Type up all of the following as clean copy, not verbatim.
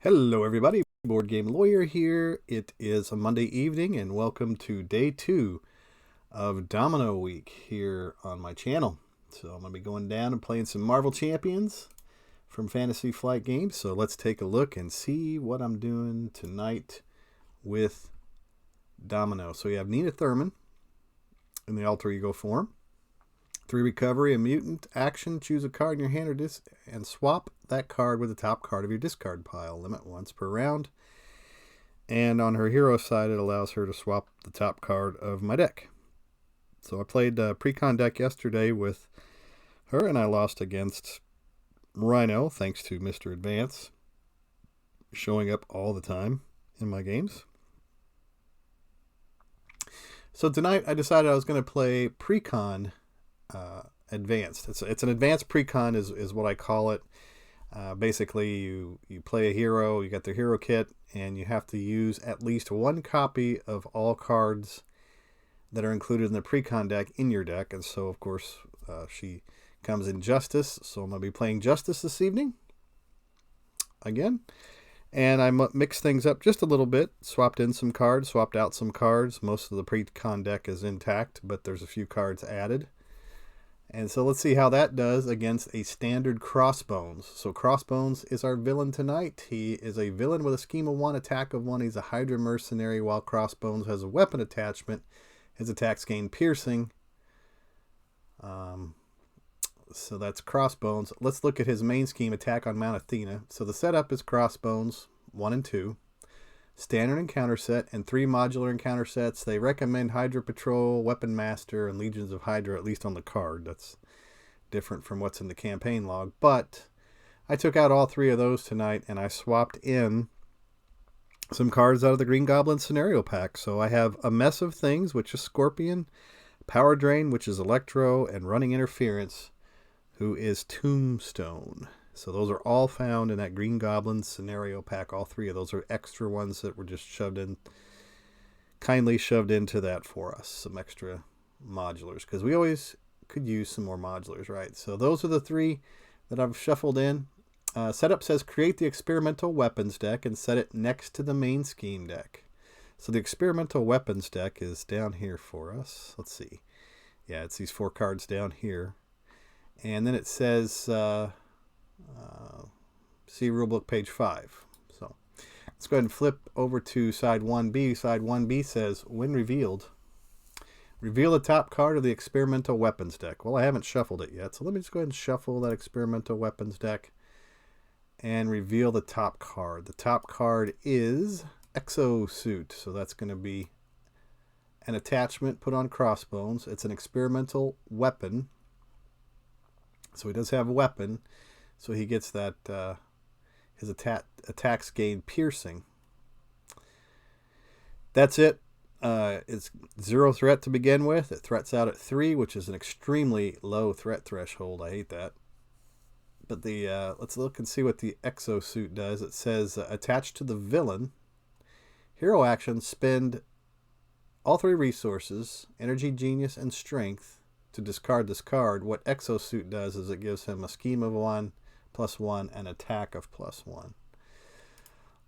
Hello, everybody. Board Game Lawyer here. It is a Monday evening, and welcome to day 2 of Domino Week here on my channel. So I'm going to be going down and playing some Marvel Champions from Fantasy Flight Games. So let's take a look and see what I'm doing tonight with Domino. So you have Nina Thurman in the alter ego form. 3 recovery, a mutant action, choose a card in your hand or and swap that card with the top card of your discard pile. Limit once per round. And on her hero side, it allows her to swap the top card of my deck. So I played a Precon deck yesterday with her, and I lost against Rhino, thanks to Mr. Advance showing up all the time in my games. So tonight I decided I was going to play Precon advanced. It's an advanced precon is what I call it. Basically, you play a hero, you got their hero kit, and you have to use at least one copy of all cards that are included in the precon deck in your deck. And so, of course, she comes in Justice. So I'm going to be playing Justice this evening again. And I mixed things up just a little bit, swapped in some cards, swapped out some cards. Most of the precon deck is intact, but there's a few cards added. And so let's see how that does against a standard Crossbones. So Crossbones is our villain tonight. He is a villain with a scheme of 1, attack of 1. He's a Hydra mercenary, while Crossbones has a weapon attachment. His attacks gain piercing. So that's Crossbones. Let's look at his main scheme, attack on Mount Athena. So the setup is Crossbones 1 and 2. Standard encounter set and 3 modular encounter sets. They recommend Hydra Patrol, Weapon Master, and Legions of Hydra, at least on the card. That's different from what's in the campaign log. But I took out all 3 of those tonight, and I swapped in some cards out of the Green Goblin scenario pack. So I have a Mess of Things, which is Scorpion, Power Drain, which is Electro, and Running Interference, who is Tombstone. So those are all found in that Green Goblin scenario pack. All 3 of those are extra ones that were just kindly shoved into that for us. Some extra modulars, because we always could use some more modulars, right? So those are the 3 that I've shuffled in. Setup says create the experimental weapons deck and set it next to the main scheme deck. So the experimental weapons deck is down here for us. Let's see. Yeah, it's these 4 cards down here. And then it says... see rulebook page 5. So let's go ahead and flip over to side 1B. Side 1B says, when revealed, reveal the top card of the experimental weapons deck. Well, I haven't shuffled it yet, so let me just go ahead and shuffle that experimental weapons deck and reveal the top card. The top card is Exosuit, so that's going to be an attachment put on Crossbones. It's an experimental weapon, so he does have a weapon. So he gets that his attacks gain piercing. That's it. It's 0 threat to begin with. It threats out at 3, which is an extremely low threat threshold. I hate that. But let's look and see what the Exosuit does. It says attached to the villain. Hero action, spend all 3 resources, energy, genius, and strength, to discard this card. What Exosuit does is it gives him a scheme of 1, +1, and attack of +1.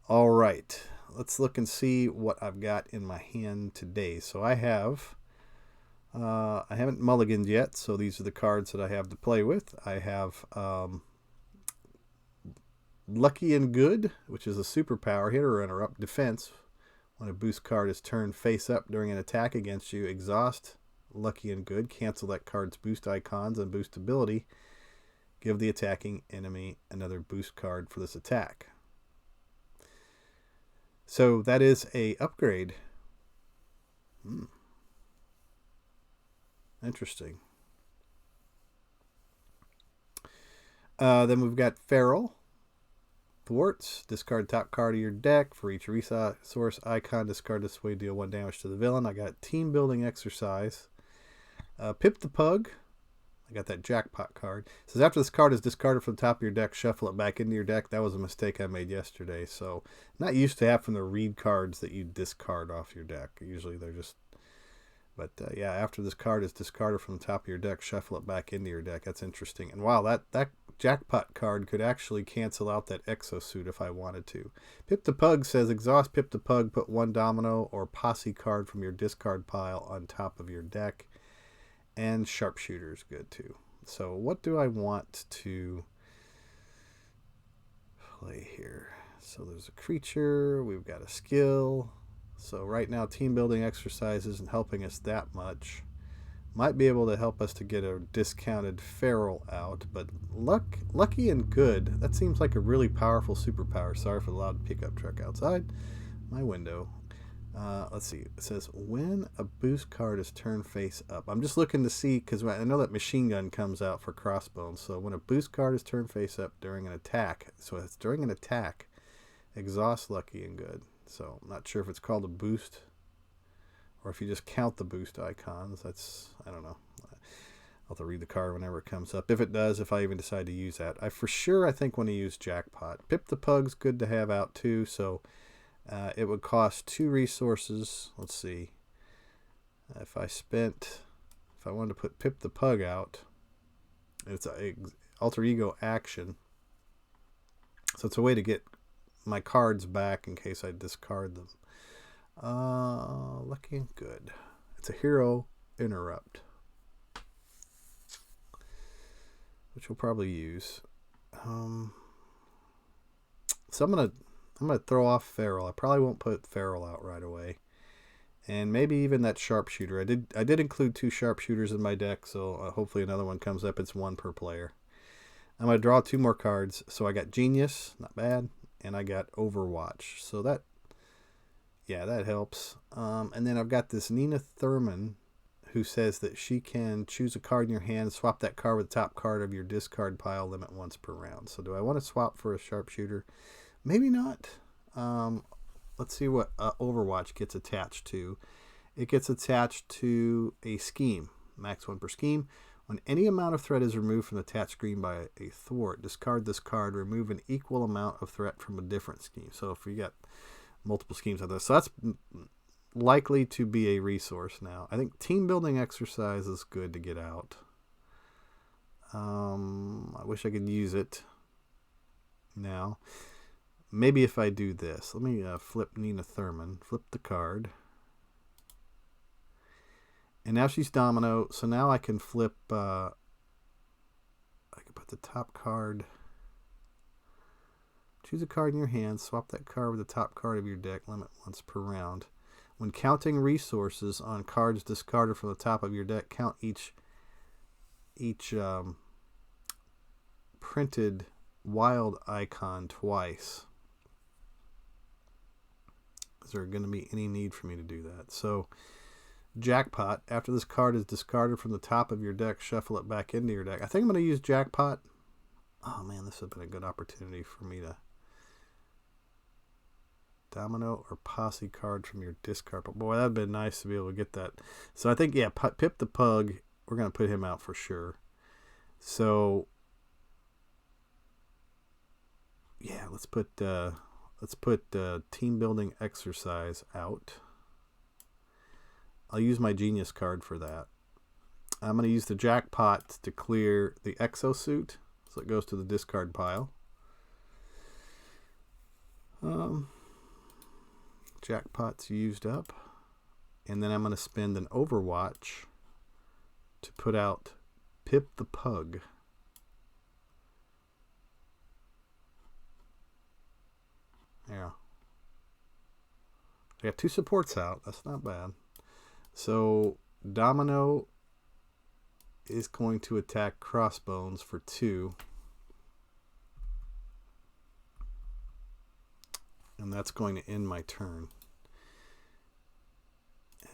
All right, let's look and see what I've got in my hand today. So I haven't mulliganed yet, so these are the cards that I have to play with. I have Lucky and Good, which is a superpower. Hit or interrupt defense. When a boost card is turned face up during an attack against you, exhaust Lucky and Good. Cancel that card's boost icons and boost ability. Give the attacking enemy another boost card for this attack. So that is a upgrade. Interesting. Then we've got Feral. Thwarts. Discard top card of your deck. For each resource icon, discard this way, deal 1 damage to the villain. I got Team Building Exercise. Pip the Pug. I got that jackpot card. It says after this card is discarded from the top of your deck, shuffle it back into your deck. That was a mistake I made yesterday. So not used to having to read cards that you discard off your deck. Usually they're just... But yeah, after this card is discarded from the top of your deck, shuffle it back into your deck. That's interesting. And wow, that Jackpot card could actually cancel out that exosuit if I wanted to. Pip the Pug says exhaust Pip the Pug, put one Domino or Posse card from your discard pile on top of your deck. And Sharpshooter's good too. So what do I want to play here? So there's a creature, we've got a skill. So right now team building exercise isn't helping us that much. Might be able to help us to get a discounted feral out, but lucky and good, that seems like a really powerful superpower. Sorry for the loud pickup truck outside my window. Let's see, it says when a boost card is turned face up. I'm just looking to see, because I know that machine gun comes out for Crossbones. So when a boost card is turned face up during an attack, so it's during an attack, exhaust lucky and good. So I'm not sure if it's called a boost or if you just count the boost icons. That's, I don't know. I'll have to read the card whenever it comes up. If it does, if I even decide to use that. I think want to use Jackpot. Pip the Pug's good to have out too, so it would cost 2 resources. Let's see. If I wanted to put Pip the Pug out, it's a alter ego action. So it's a way to get my cards back in case I discard them. Lucky and good. It's a hero interrupt, which we'll probably use. So I'm gonna throw off Feral. I probably won't put Feral out right away, and maybe even that Sharpshooter. I did include 2 Sharpshooters in my deck, so hopefully another one comes up. It's 1 per player. I'm gonna draw 2 more cards. So I got Genius, not bad, and I got Overwatch. So that helps. And then I've got this Nina Thurman, who says that she can choose a card in your hand, swap that card with the top card of your discard pile, limit once per round. So do I want to swap for a Sharpshooter? Maybe not. Let's see what Overwatch gets attached to. It gets attached to a scheme. Max 1 per scheme. When any amount of threat is removed from the attached scheme by a thwart, discard this card, remove an equal amount of threat from a different scheme. So if we got multiple schemes on this, so that's likely to be a resource now. I think team building exercise is good to get out. I wish I could use it now. Maybe if I do this, let me flip Nina Thurman, flip the card, and now she's Domino. So now I can flip. I can put the top card. Choose a card in your hand, swap that card with the top card of your deck, limit once per round. When counting resources on cards discarded from the top of your deck, count each printed wild icon twice. Is there going to be any need for me to do that? So, Jackpot, after this card is discarded from the top of your deck, shuffle it back into your deck. I think I'm going to use Jackpot. Oh man, this would have been a good opportunity for me to Domino or Posse card from your discard. But boy, that'd been nice to be able to get that. So I think, yeah, Pip the Pug, we're going to put him out for sure. So yeah, let's put team building exercise out. I'll use my Genius card for that. I'm going to use the Jackpot to clear the exosuit, so it goes to the discard pile. Jackpot's used up, and then I'm going to spend an Overwatch to put out Pip the Pug. Yeah, I got 2 supports out. That's not bad. So Domino is going to attack Crossbones for 2. And that's going to end my turn.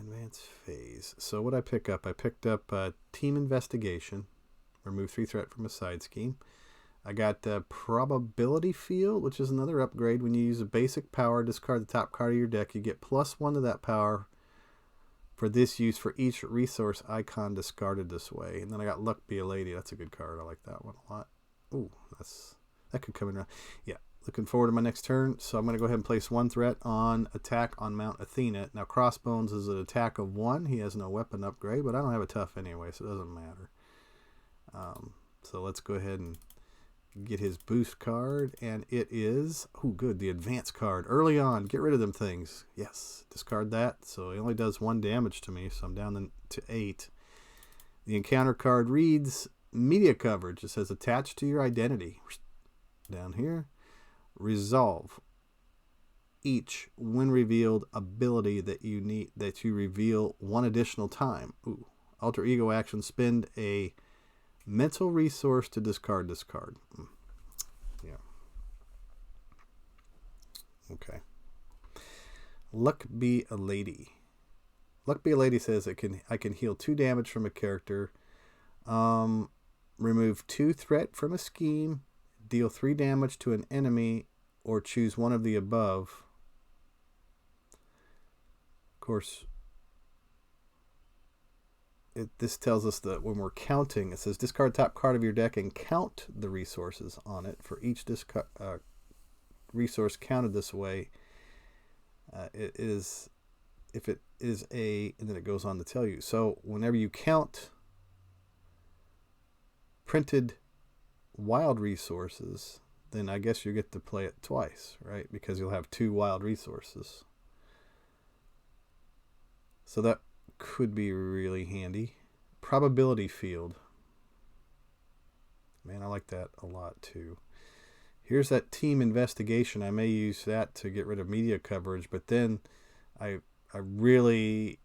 Advance phase. So what I pick up? I picked up Team Investigation. Remove 3 threat from a side scheme. I got Probability Field, which is another upgrade. When you use a basic power, discard the top card of your deck. You get +1 to that power for this use for each resource icon discarded this way. And then I got Luck Be a Lady. That's a good card. I like that one a lot. Ooh, that could come in around. Yeah. Looking forward to my next turn, so I'm going to go ahead and place 1 threat on attack on Mount Athena. Now, Crossbones is an attack of 1. He has no weapon upgrade, but I don't have a tough anyway, so it doesn't matter. So let's go ahead and get his boost card, and it is, oh good, the advance card. Early on, get rid of them things. Yes, discard that. So he only does 1 damage to me, so I'm down to 8. The encounter card reads media coverage. It says attached to your identity. Down here, resolve each when revealed ability that you reveal 1 additional time. Ooh. Alter ego action, spend a mental resource to discard this card. Yeah. Okay. Luck be a lady. Luck be a lady says I can heal 2 damage from a character, remove 2 threat from a scheme, deal 3 damage to an enemy, or choose one of the above. Of course, this tells us that when we're counting, it says discard top card of your deck and count the resources on it. For each resource counted this way, it is, if it is a, and then it goes on to tell you. So whenever you count printed wild resources, then I guess you get to play it twice, right? Because you'll have 2 wild resources. So that could be really handy. Probability field. Man, I like that a lot too. Here's that team investigation. I may use that to get rid of media coverage, but then I really,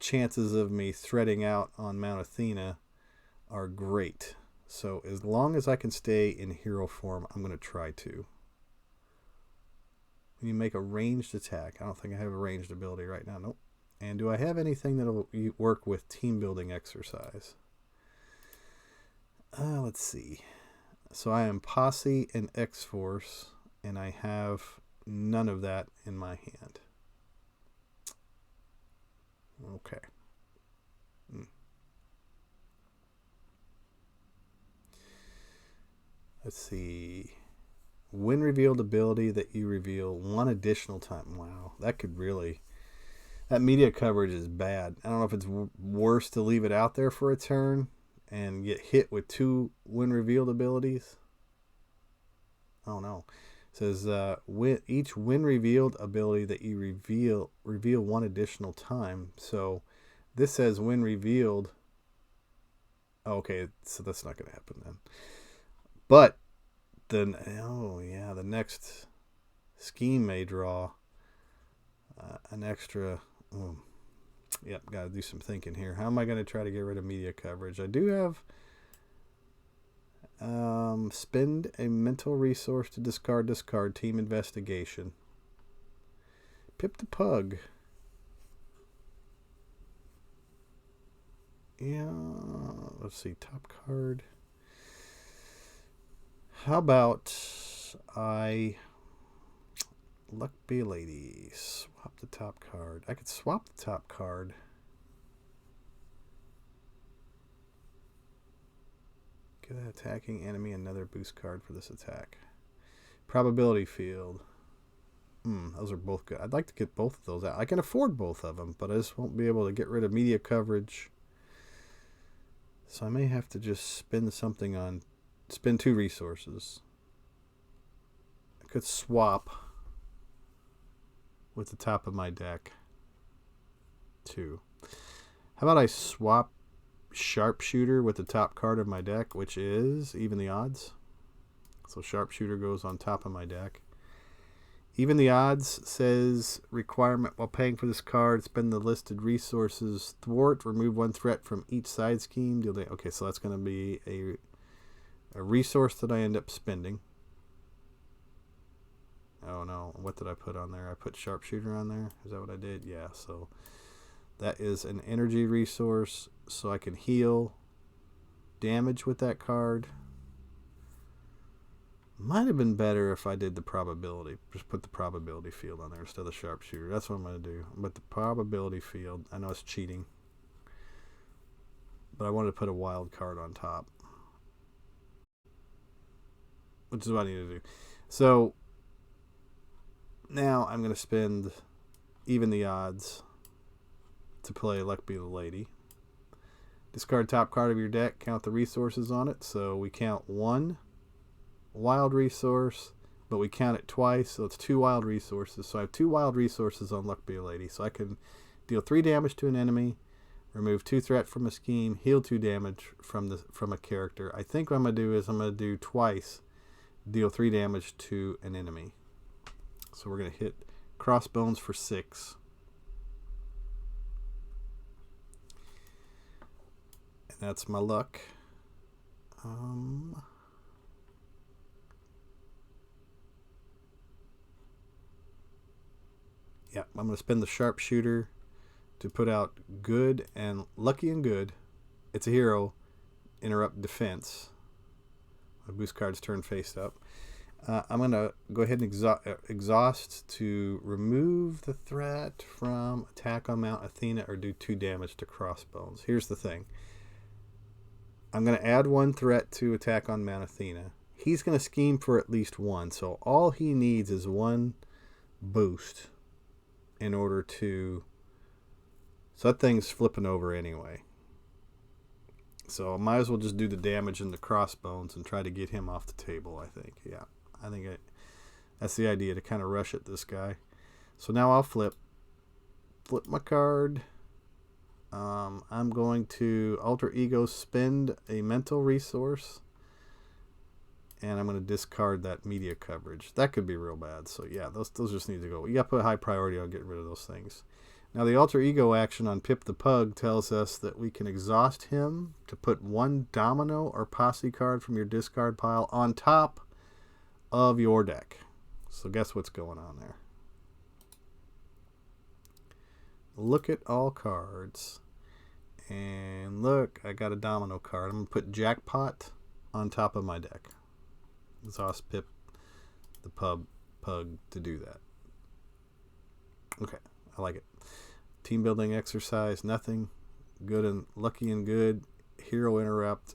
chances of me threading out on Mount Athena are great. So as long as I can stay in hero form, I'm going to try to. When you make a ranged attack, I don't think I have a ranged ability right now. Nope. And do I have anything that will work with team building exercise? Let's see. So I am Posse and X-Force, and I have none of that in my hand. Okay. Let's see. When revealed ability that you reveal 1 additional time. Wow, that could really... That media coverage is bad. I don't know if it's worse to leave it out there for a turn and get hit with 2 when revealed abilities. Oh no. It says each when revealed ability that you reveal 1 additional time. So this says when revealed. Oh, okay, so that's not going to happen then. But then, oh yeah, the next scheme may draw an extra. Yep, got to do some thinking here. How am I going to try to get rid of media coverage? I do have spend a mental resource to discard team investigation. Pip the Pug. Yeah, let's see, top card. How about I Luck be a lady. Swap the top card. I could swap the top card. Give that attacking enemy another boost card for this attack. Probability field. Those are both good. I'd like to get both of those out. I can afford both of them, but I just won't be able to get rid of media coverage. So I may have to just spend 2 resources. I could swap with the top of my deck too. How about I swap Sharpshooter with the top card of my deck, which is even the odds. So Sharpshooter goes on top of my deck. Even the odds says requirement while paying for this card, spend the listed resources, thwart, remove 1 threat from each side scheme. Okay, so that's going to be a resource that I end up spending. Oh no, what did I put on there? I put Sharpshooter on there. Is that what I did? Yeah, so that is an energy resource, so I can heal damage with that card. Might have been better if I did the probability. Just put the probability field on there instead of Sharpshooter. That's what I'm going to do. But the probability field, I know it's cheating, but I wanted to put a wild card on top, which is what I need to do. So now I'm going to spend even the odds to play Luck Be the Lady. Discard top card of your deck, count the resources on it. So we count 1, wild resource, but we count it twice, so it's 2 wild resources. So I have 2 wild resources on Luck Be a Lady, so I can deal 3 damage to an enemy, remove 2 threat from a scheme, heal 2 damage from a character. I think what I'm going to do is I'm going to do twice, deal 3 damage to an enemy. So we're going to hit Crossbones for 6. And that's my luck. Yeah, I'm going to spend the sharpshooter to put out good and lucky and good. It's a hero. Interrupt defense. My boost cards turn face up. I'm going to go ahead and exhaust to remove the threat from attack on Mount Athena or do 2 damage to Crossbones. Here's the thing. I'm going to add 1 threat to attack on Mount Athena. He's going to scheme for at least 1. So all he needs is 1 boost in order to... So that thing's flipping over anyway. So I might as well just do the damage in the Crossbones and try to get him off the table, I think. Yeah, I think that's the idea, to kind of rush at this guy. So now I'll flip my card. I'm going to Alter Ego spend a mental resource. And I'm going to discard that media coverage. That could be real bad. So yeah, those just need to go. You got to put high priority on getting rid of those things. Now the Alter Ego action on Pip the Pug tells us that we can exhaust him to put 1 Domino or Posse card from your discard pile on top of your deck. So guess what's going on there? Look at all cards. And look, I got a Domino card. I'm going to put Jackpot on top of my deck. Exhaust Pip the Pug to do that. Okay, I like it. Team building exercise, nothing. Good and lucky and good. Hero interrupt.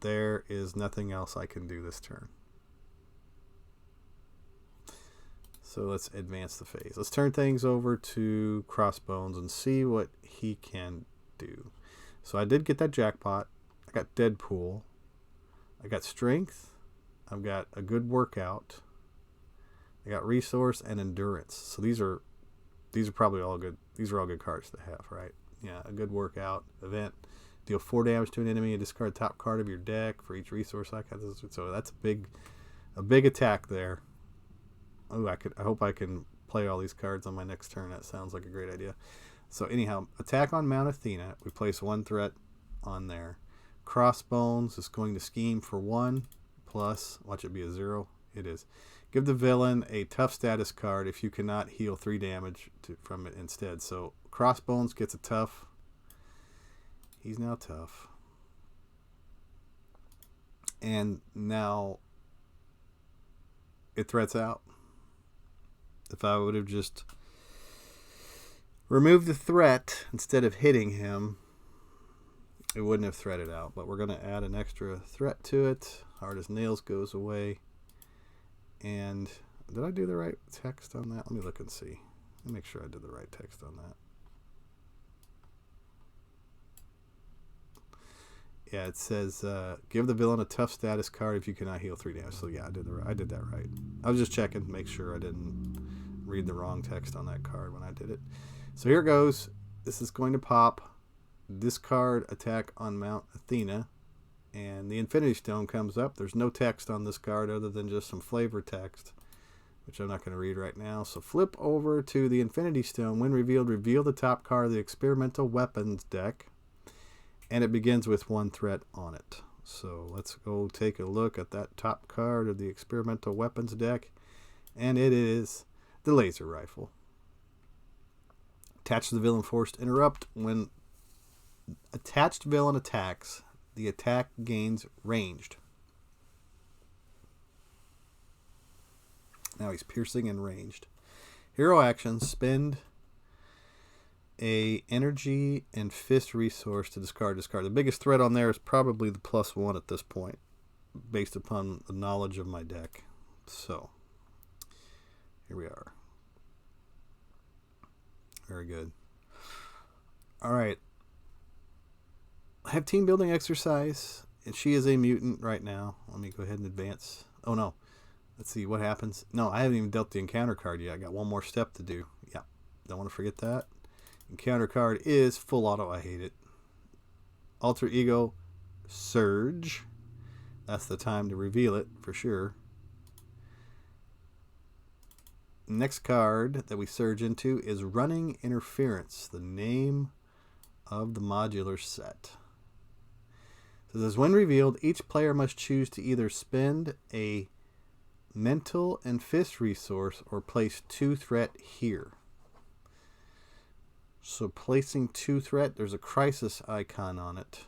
There is nothing else I can do this turn. So let's advance the phase. Let's turn things over to Crossbones and see what he can do. So I did get that Jackpot. I got Deadpool. I got Strength. I've got a good workout. I got Resource and Endurance. So these are probably all good. These are all good cards to have, right? Yeah, a good workout event. Deal 4 damage to an enemy and discard top card of your deck for each resource I got. So that's a big attack there. Oh, I hope I can play all these cards on my next turn. That sounds like a great idea. So anyhow, attack on Mount Athena. We place 1 threat on there. Crossbones is going to scheme for 1 plus. Watch it be a 0. It is. Give the villain a tough status card if you cannot heal 3 damage from it instead. So Crossbones gets a tough. He's now tough. And now it threats out. If I would have just removed the threat instead of hitting him, it wouldn't have threaded out. But we're going to add an extra threat to it. Hard as Nails goes away. And did I do the right text on that? Let me look and see. Let me make sure I did the right text on that. Yeah, it says give the villain a tough status card if you cannot heal 3 damage. So yeah, I did that right. I was just checking to make sure I didn't read the wrong text on that card when I did it. So here it goes. This is going to pop. Discard attack on Mount Athena. And the Infinity Stone comes up. There's no text on this card other than just some flavor text, which I'm not going to read right now. So flip over to the Infinity Stone. When revealed, reveal the top card of the Experimental Weapons deck. And it begins with 1 threat on it. So let's go take a look at that top card of the Experimental Weapons deck. And it is the Laser Rifle. Attach the villain forced interrupt. When attached villain attacks, the attack gains ranged. Now he's piercing and ranged. Hero actions, spend a energy and fist resource to discard. The biggest threat on there is probably the +1 at this point, based upon the knowledge of my deck. So here we are. Very good. All right. I have team building exercise, and she is a mutant right now. Let me go ahead and advance. Oh no. Let's see what happens. No, I haven't even dealt the encounter card yet. I got one more step to do. Yeah. Don't want to forget that. Encounter card is full auto. I hate it. Alter Ego Surge. That's the time to reveal it for sure. Next card that we surge into is Running Interference, the name of the modular set. So this is when revealed, each player must choose to either spend a mental and fist resource or place 2 threat here. So placing 2 threat, there's a crisis icon on it.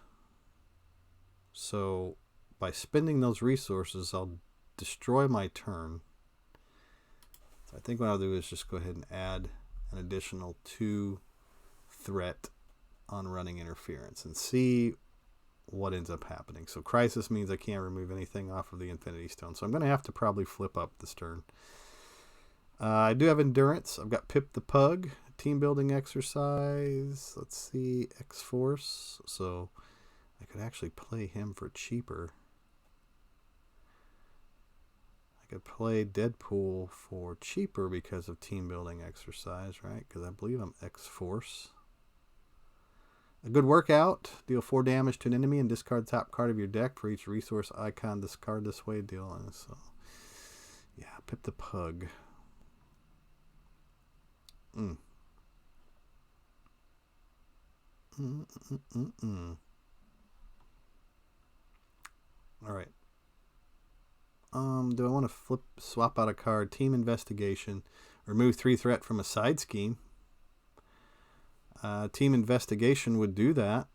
So by spending those resources, I'll destroy my turn. So I think what I'll do is just go ahead and add an additional 2 threat on Running Interference and see what ends up happening. So crisis means I can't remove anything off of the Infinity Stone. So I'm going to have to probably flip up this turn. I do have Endurance. I've got Pip the Pug, team building exercise. Let's see, X-Force. So I could actually play him for cheaper. I could play Deadpool for cheaper because of team building exercise, right? Because I believe I'm X-Force. A good workout. Deal 4 damage to an enemy and discard the top card of your deck for each resource icon. Discard this way. Deal. So, yeah, Pip the Pug. All right. Do I want to swap out a card? Team Investigation. Remove 3 threat from a side scheme. Team Investigation would do that.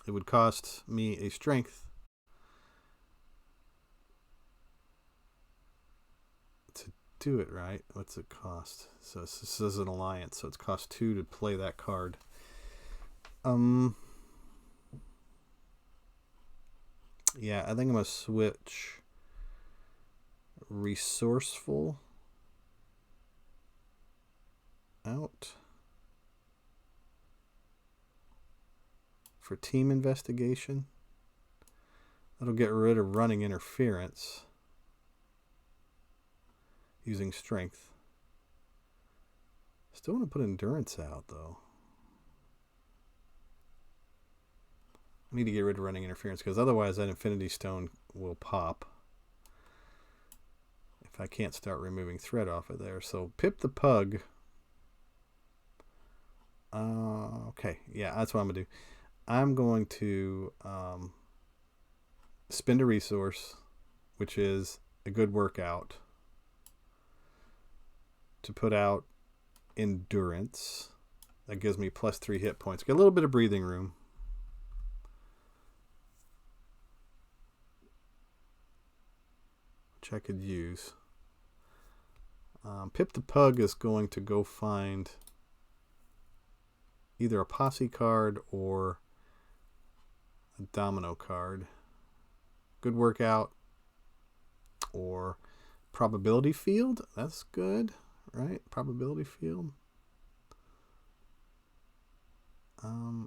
It would cost me a strength to do it, right? What's it cost? So this is an alliance, so it's cost 2 to play that card. Yeah, I think I'm going to switch Resourceful out for Team Investigation. That'll get rid of Running Interference using Strength. Still want to put Endurance out, though. I need to get rid of Running Interference because otherwise that Infinity Stone will pop if I can't start removing threat off of there. So Pip the Pug. Okay, yeah, that's what I'm going to do. I'm going to spend a resource, which is a good workout, to put out Endurance. That gives me plus 3 hit points. Get a little bit of breathing room. Which I could use. Pip the Pug is going to go find either a posse card or a domino card. Good workout or probability field. That's good, right? Probability field.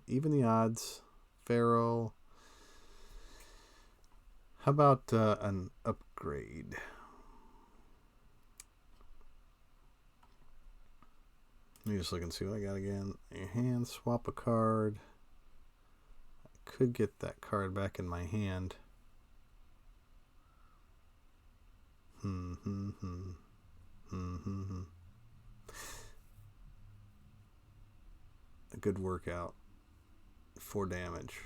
Even the odds. Pharaoh. How about an upgrade? Let me just look and see what I got again. Your hand, swap a card. I could get that card back in my hand. A good workout. 4 damage.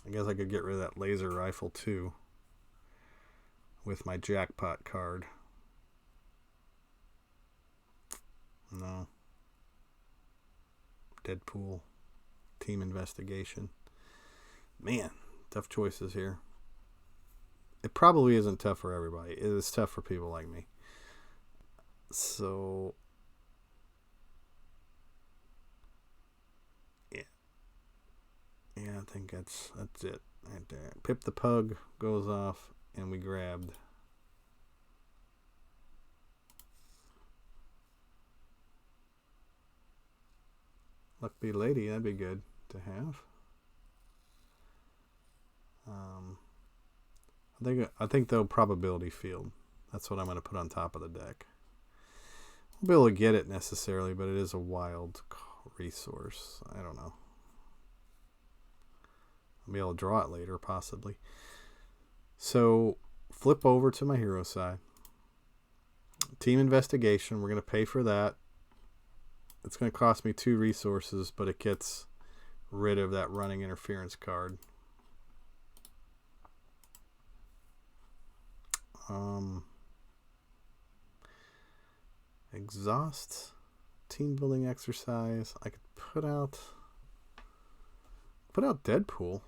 I guess I could get rid of that laser rifle too with my jackpot card. No. Deadpool. Team Investigation. Man, tough choices here. It probably isn't tough for everybody. It is tough for people like me. So, yeah. Yeah, I think that's it right there. Pip the Pug goes off, and we grabbed Lucky Lady. That'd be good to have. I think they'll probability field. That's what I'm going to put on top of the deck. Won't be able to get it necessarily, but it is a wild resource. I don't know. I'll be able to draw it later, possibly. So, flip over to my hero side. Team Investigation. We're going to pay for that. It's going to cost me 2 resources, but it gets rid of that running interference card. Exhaust. Team building exercise. I could put out Deadpool.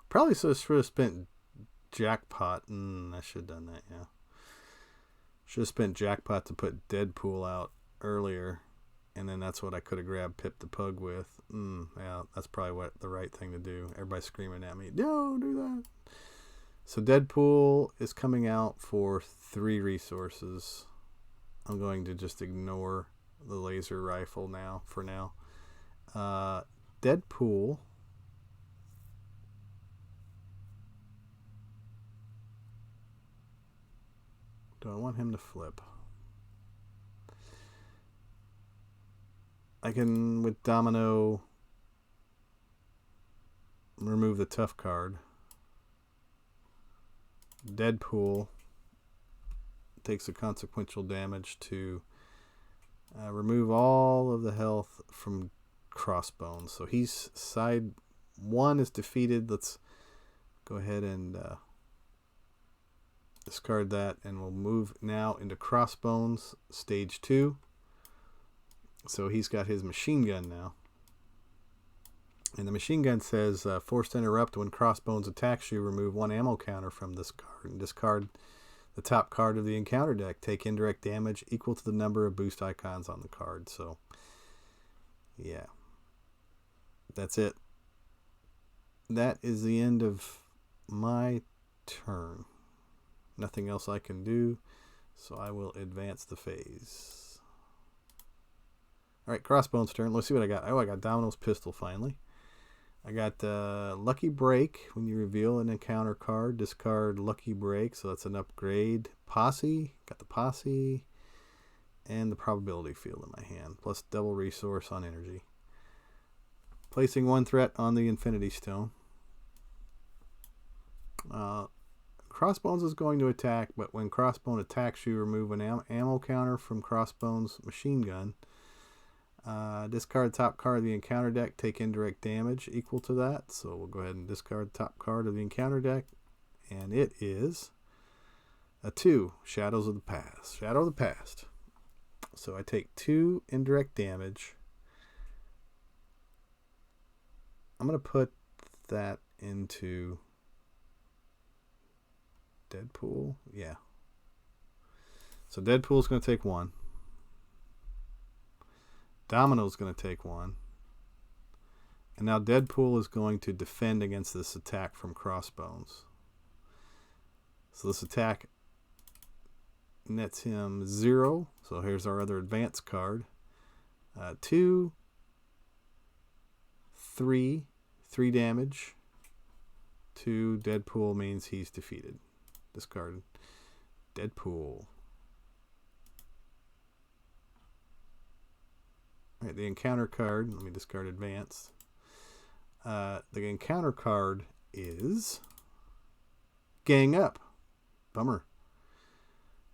Probably should have spent Jackpot. I should have done that, yeah. Should have spent Jackpot to put Deadpool out earlier. And then that's what I could have grabbed Pip the Pug with. Yeah, that's probably the right thing to do. Everybody's screaming at me, no, do that. So Deadpool is coming out for 3 resources. I'm going to just ignore the laser rifle now, for now. Deadpool. Do I want him to flip? I can, with Domino, remove the tough card. Deadpool takes a consequential damage to remove all of the health from Crossbones. So he's side 1 is defeated. Let's go ahead and discard that, and we'll move now into Crossbones stage 2. So he's got his machine gun now. And the machine gun says, forced to interrupt when Crossbones attacks you, remove 1 ammo counter from this card and discard the top card of the encounter deck. Take indirect damage equal to the number of boost icons on the card. So, yeah. That's it. That is the end of my turn. Nothing else I can do, so I will advance the phase. Alright, Crossbones' turn. Let's see what I got. Oh, I got Domino's pistol finally. I got Lucky Break. When you reveal an encounter card, discard Lucky Break. So that's an upgrade. Posse. Got the Posse. And the probability field in my hand. Plus double resource on energy. Placing 1 threat on the Infinity Stone. Crossbones is going to attack, but when Crossbone attacks you, remove an ammo counter from Crossbones' machine gun. Discard top card of the encounter deck, take indirect damage equal to that. So we'll go ahead and discard top card of the encounter deck, and it is a 2, Shadows of the Past. Shadow of the Past. So I take 2 indirect damage. I'm going to put that into Deadpool. Yeah. So Deadpool's going to take 1. Domino's going to take 1. And now Deadpool is going to defend against this attack from Crossbones. So this attack nets him 0. So here's our other advance card. 2, 3 damage. 2, Deadpool means he's defeated. Discarded. Deadpool. Alright, the encounter card. Let me discard advance. The encounter card is Gang Up. Bummer.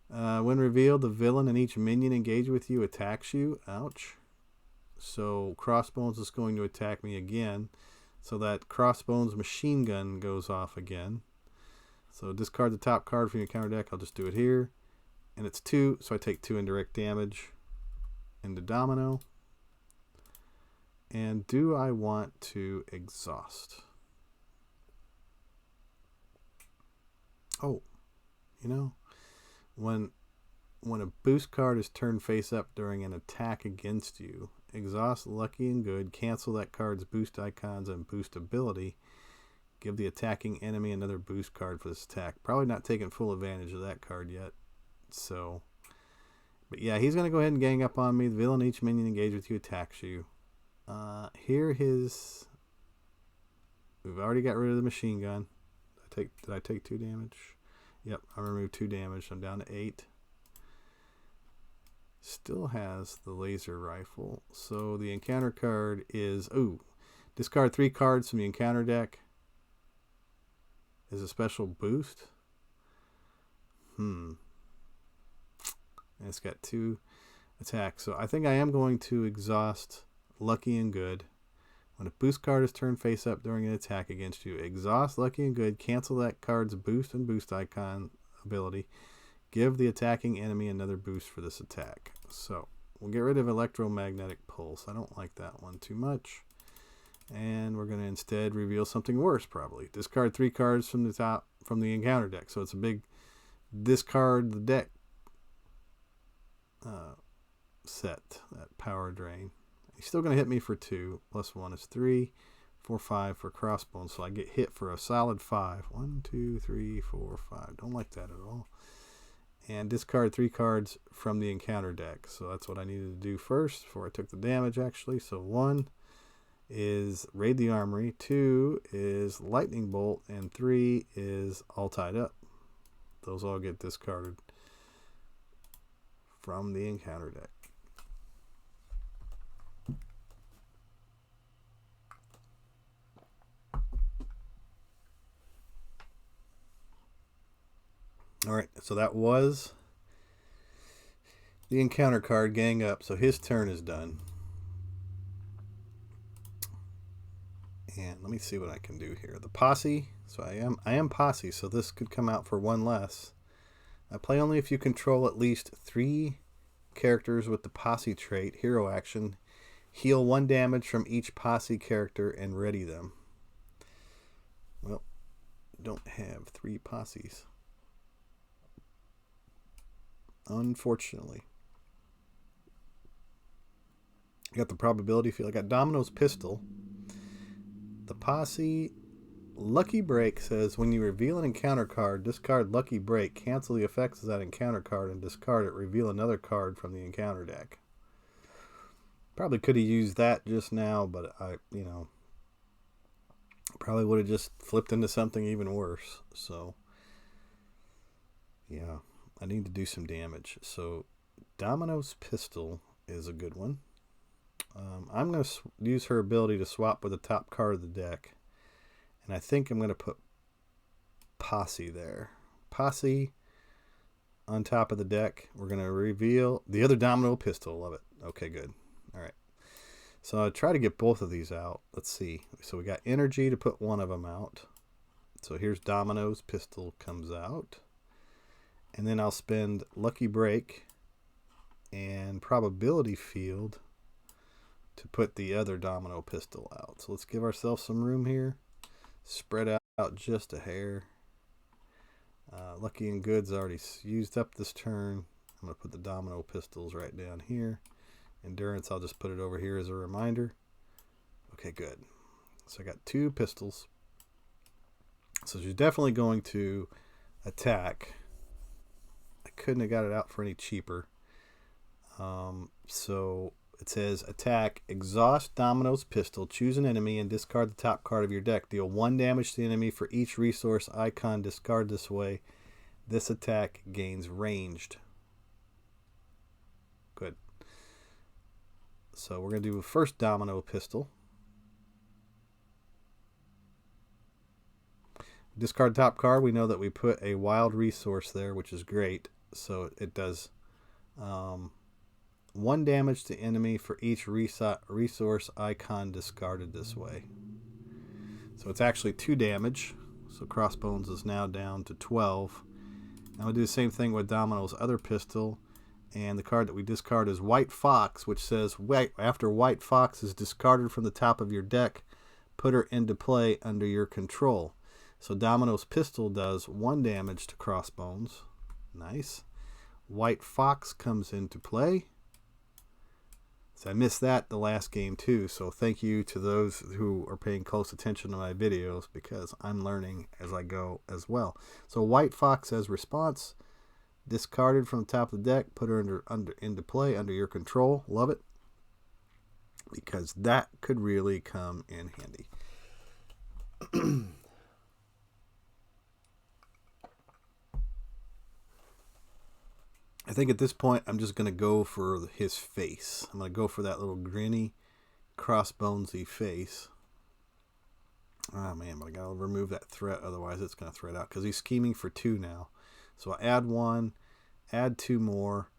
When revealed, the villain and each minion engaged with you attacks you. Ouch. So Crossbones is going to attack me again. So that Crossbones machine gun goes off again. So discard the top card from your counter deck. I'll just do it here. And it's 2, so I take 2 indirect damage into Domino. And do I want to exhaust? Oh, you know, when a boost card is turned face up during an attack against you, exhaust Lucky and Good, cancel that card's boost icons and boost ability. Give the attacking enemy another boost card for this attack. Probably not taking full advantage of that card yet. So, but yeah, he's going to go ahead and gang up on me. The villain, each minion engaged with you, attacks you. We've already got rid of the machine gun. I Did I take 2 damage? Yep, I removed 2 damage. I'm down to 8. Still has the laser rifle. So the encounter card is, discard 3 cards from the encounter deck. Is a special boost. And it's got 2 attacks. So I think I am going to exhaust Lucky and Good. When a boost card is turned face up during an attack against you, exhaust Lucky and Good, cancel that card's boost and boost icon ability. Give the attacking enemy another boost for this attack. So we'll get rid of Electromagnetic Pulse. I don't like that one too much. And we're going to instead reveal something worse, probably. Discard 3 cards from the encounter deck. So it's a big discard the deck set, that power drain. He's still going to hit me for 2. Plus 1 is 3. 4, 5 for Crossbones. So I get hit for a solid 5. 1, 2, 3, 4, 5. Don't like that at all. And discard 3 cards from the encounter deck. So that's what I needed to do first before I took the damage, actually. So 1 is Raid the Armory, 2 is Lightning Bolt, and 3 is All Tied Up. Those all get discarded from the encounter deck. Alright, so that was the encounter card, Gang Up. So his turn is done. And let me see what I can do here. The Posse. So I am Posse, so this could come out for 1 less. I play only if you control at least 3 characters with the Posse trait, hero action. Heal 1 damage from each Posse character and ready them. Well, don't have 3 Posses, unfortunately. I got the probability field. I got Domino's Pistol. The Posse Lucky Break says when you reveal an encounter card, discard Lucky Break, cancel the effects of that encounter card, and discard it. Reveal another card from the encounter deck. Probably could have used that just now, but I probably would have just flipped into something even worse. So, yeah, I need to do some damage. So, Domino's Pistol is a good one. I'm going to use her ability to swap with the top card of the deck. And I think I'm going to put Posse there. Posse on top of the deck. We're going to reveal the other Domino Pistol. Love it. Okay, good. All right. So I'll try to get both of these out. Let's see. So we got energy to put one of them out. So here's Domino's Pistol comes out. And then I'll spend Lucky Break and Probability Field to put the other Domino Pistol out. So let's give ourselves some room here. Spread out just a hair. Lucky and Good's already used up this turn. I'm going to put the Domino Pistols right down here. Endurance, I'll just put it over here as a reminder. Okay, good. So I got 2 pistols. So she's definitely going to attack. I couldn't have got it out for any cheaper. So it says attack, exhaust Domino's Pistol, choose an enemy, and discard the top card of your deck. Deal 1 damage to the enemy for each resource icon discard this way. This attack gains ranged. Good. So we're going to do a first Domino Pistol. Discard top card. We know that we put a wild resource there, which is great. So it does 1 damage to enemy for each resource icon discarded this way. So it's actually 2 damage. So Crossbones is now down to 12. I'm going to do the same thing with Domino's other pistol. And the card that we discard is White Fox, which says after White Fox is discarded from the top of your deck, put her into play under your control. So Domino's Pistol does 1 damage to Crossbones. Nice. White Fox comes into play. So I missed that the last game too. So thank you to those who are paying close attention to my videos, because I'm learning as I go as well. So White Fox as response. Discarded from the top of the deck, put her into play under your control. Love it, because that could really come in handy. I think at this point I'm just going to go for his face. I'm going to go for that little grinny, crossbonesy face. Oh man, but I got to remove that threat, otherwise it's going to threat out because he's scheming for 2 now. So I add 1, add 2 more.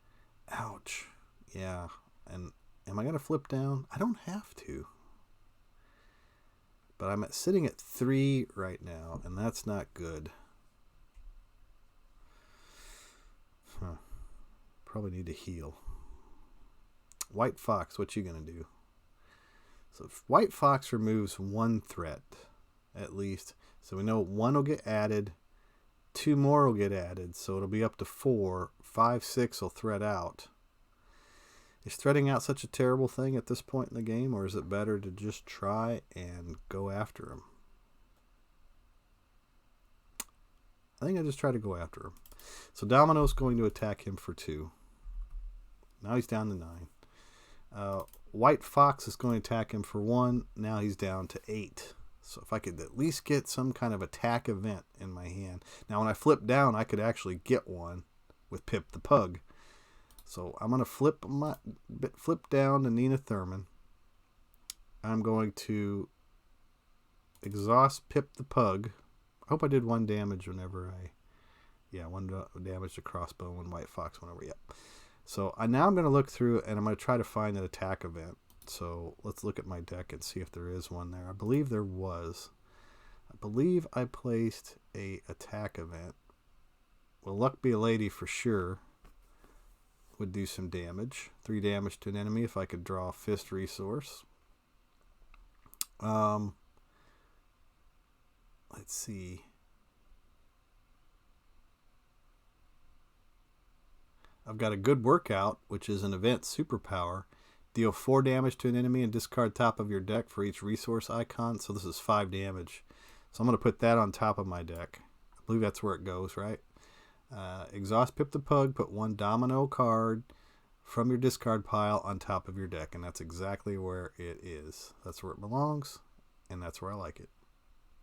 Ouch. Yeah. And am I going to flip down? I don't have to. But I'm sitting at 3 right now, and that's not good. Huh. Probably need to heal. White Fox, what you going to do? So if White Fox removes 1 threat, at least. So we know 1 will get added, 2 more will get added, so it'll be up to 4. 5, 6 will threat out. Is threading out such a terrible thing at this point in the game, or is it better to just try and go after him? I think I just try to go after him. So Domino's going to attack him for 2. Now he's down to 9. White Fox is going to attack him for 1. Now he's down to 8. So if I could at least get some kind of attack event in my hand. Now when I flip down, I could actually get one with Pip the Pug. So I'm going to flip down to Nina Thurman. I'm going to exhaust Pip the Pug. I hope I did 1 damage whenever I... Yeah, 1 damage to Crossbone and White Fox whenever... Yep. So now I'm going to look through and I'm going to try to find an attack event. So let's look at my deck and see if there is one there. I believe there was. I believe I placed a attack event. Well, Luck Be a Lady for sure would do some damage. 3 damage to an enemy if I could draw a fist resource. Let's see. I've got a Good Workout, which is an event superpower. Deal 4 damage to an enemy and discard top of your deck for each resource icon. So this is 5 damage. So I'm going to put that on top of my deck. I believe that's where it goes, right? Exhaust Pip the Pug, put 1 Domino card from your discard pile on top of your deck. And that's exactly where it is. That's where it belongs. And that's where I like it.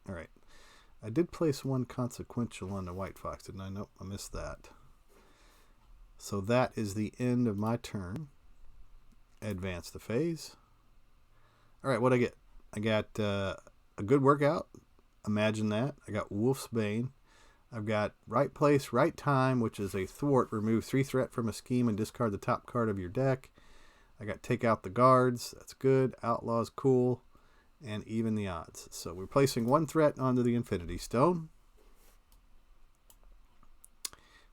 All right. I did place 1 consequential on the White Fox, didn't I? Nope, I missed that. So that is the end of my turn. Advance the phase. All right, what I get? I got a Good Workout. Imagine that. I got Wolf's Bane. I've got Right Place, Right Time, which is a thwart. Remove 3 threat from a scheme and discard the top card of your deck. I got Take Out the Guards. That's good. Outlaw's cool. And Even the Odds. So we're placing 1 threat onto the Infinity Stone.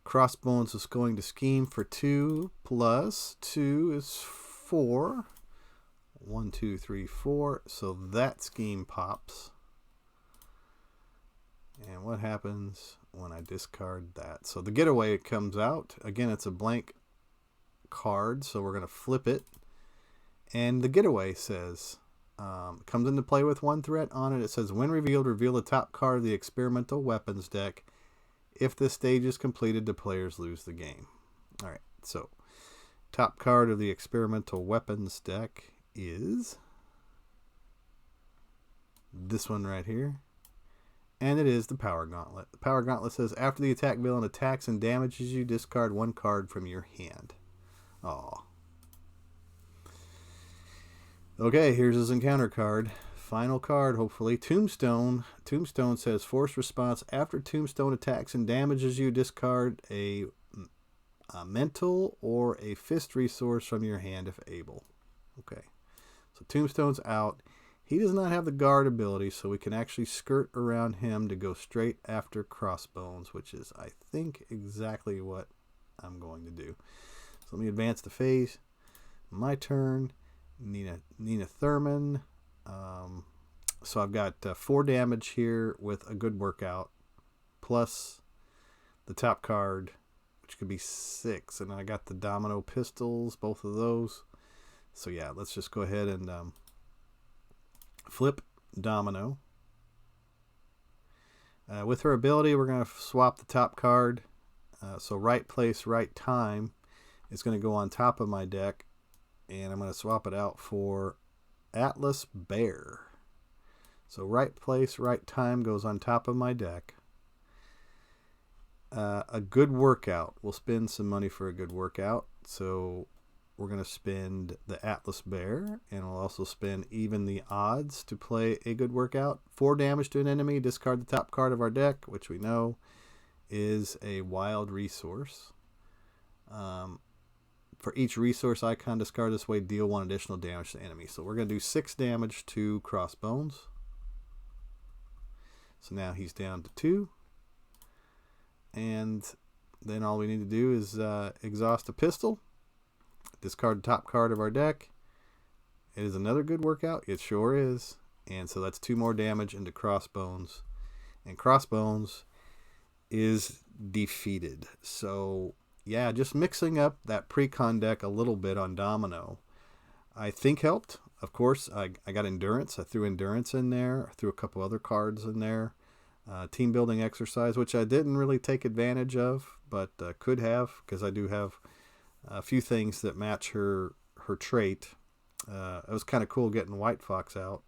Crossbones is going to scheme for 2 plus 2 is 4. 1, 2, 3, 4. So that scheme pops. And what happens when I discard that? So the Getaway comes out. Again, it's a blank card, so we're going to flip it. And the Getaway says, comes into play with 1 threat on it. It says, when revealed, reveal the top card of the experimental weapons deck. If this stage is completed, the players lose the game. All right, so top card of the experimental weapons deck is this one right here. And it is the Power Gauntlet. The Power Gauntlet says, after the attack villain attacks and damages you, discard 1 card from your hand. Aw. Okay, here's his encounter card. Final card, hopefully. Tombstone. Tombstone says, force response. After Tombstone attacks and damages you, discard a mental or a fist resource from your hand if able. Okay. So Tombstone's out. He does not have the guard ability, so we can actually skirt around him to go straight after Crossbones, which is, I think, exactly what I'm going to do. So let me advance the phase. My turn. Nina Thurman. So I've got 4 damage here with a Good Workout, plus the top card, which could be 6, and I got the Domino pistols, both of those. So yeah, let's just go ahead and flip Domino. With her ability, we're going to swap the top card. So Right Place, Right Time is going to go on top of my deck, and I'm going to swap it out for Atlas Bear. So Right Place, Right Time goes on top of my deck. a good workout. We'll spend some money for a good workout. So we're going to spend the Atlas Bear, and we'll also spend even the odds to play a good workout. 4 damage to an enemy, discard the top card of our deck, which we know is a wild resource. For each resource icon discard this way, deal 1 additional damage to the enemy. So we're going to do 6 damage to Crossbones. So now he's down to 2. And then all we need to do is exhaust a pistol. Discard the top card of our deck. It is another good workout. It sure is. And so that's 2 more damage into Crossbones. And Crossbones is defeated. So yeah, just mixing up that Precon deck a little bit on Domino, I think helped. Of course, I got Endurance. I threw Endurance in there. I threw a couple other cards in there. Team building exercise, which I didn't really take advantage of, but could have, because I do have a few things that match her trait. It was kind of cool getting White Fox out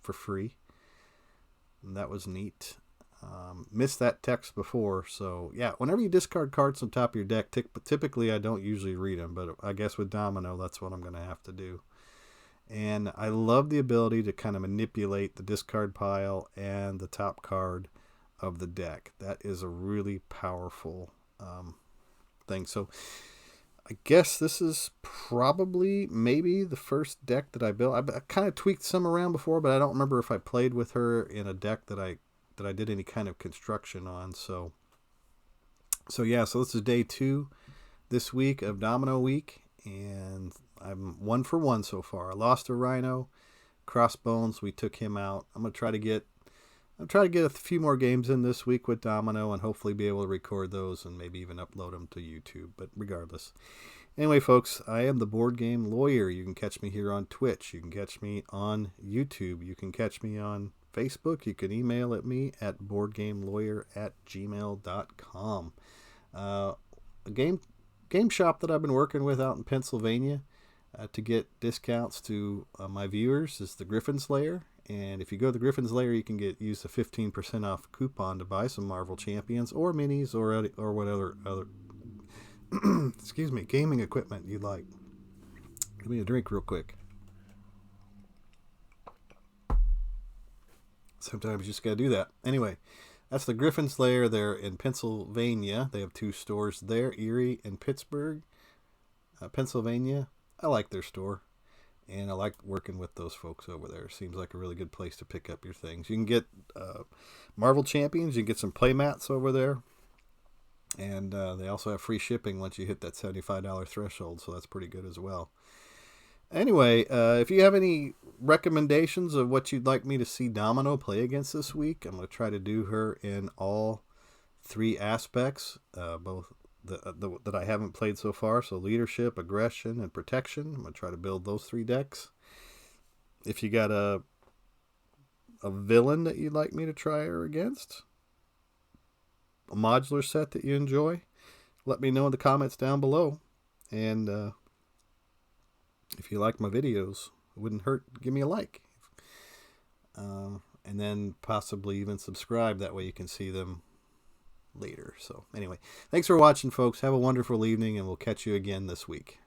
for free, and that was neat. Missed that text before, so yeah, whenever you discard cards on top of your deck, typically I don't usually read them, but I guess with Domino that's what I'm going to have to do. And I love the ability to kind of manipulate the discard pile and the top card of the deck. That is a really powerful thing. So I guess this is probably maybe the first deck that I built. I kind of tweaked some around before, but I don't remember if I played with her in a deck that I did any kind of construction on. So yeah, so this is day 2 this week of Domino Week, and I'm 1 for 1 so far. I lost a Rhino. Crossbones, we took him out. I'm gonna try to get a few more games in this week with Domino, and hopefully be able to record those and maybe even upload them to YouTube. But regardless, anyway, folks, I am the Board Game Lawyer. You can catch me here on Twitch. You can catch me on YouTube. You can catch me on Facebook. You can email at me at boardgamelawyer@gmail.com. A game shop that I've been working with out in Pennsylvania to get discounts to my viewers is the Griffons Lair. And if you go to the Griffons Lair, you can use a 15% off coupon to buy some Marvel Champions or minis or whatever other excuse me, gaming equipment you'd like. Give me a drink real quick. Sometimes you just gotta do that. Anyway, that's the Griffons Lair. They're in Pennsylvania. They have 2 stores there, Erie and Pittsburgh, Pennsylvania. I like their store, and I like working with those folks over there. Seems like a really good place to pick up your things. You can get Marvel Champions. You can get some playmats over there, and they also have free shipping once you hit that $75 threshold, so that's pretty good as well. Anyway, if you have any recommendations of what you'd like me to see Domino play against this week, I'm going to try to do her in all 3 aspects, both that I haven't played so far. So leadership, aggression, and protection. I'm going to try to build those 3 decks. If you got a villain that you'd like me to try her against, a modular set that you enjoy, let me know in the comments down below. And if you like my videos, it wouldn't hurt to give me a like. And then possibly even subscribe. That way you can see them later. So anyway, thanks for watching, folks. Have a wonderful evening, and we'll catch you again this week.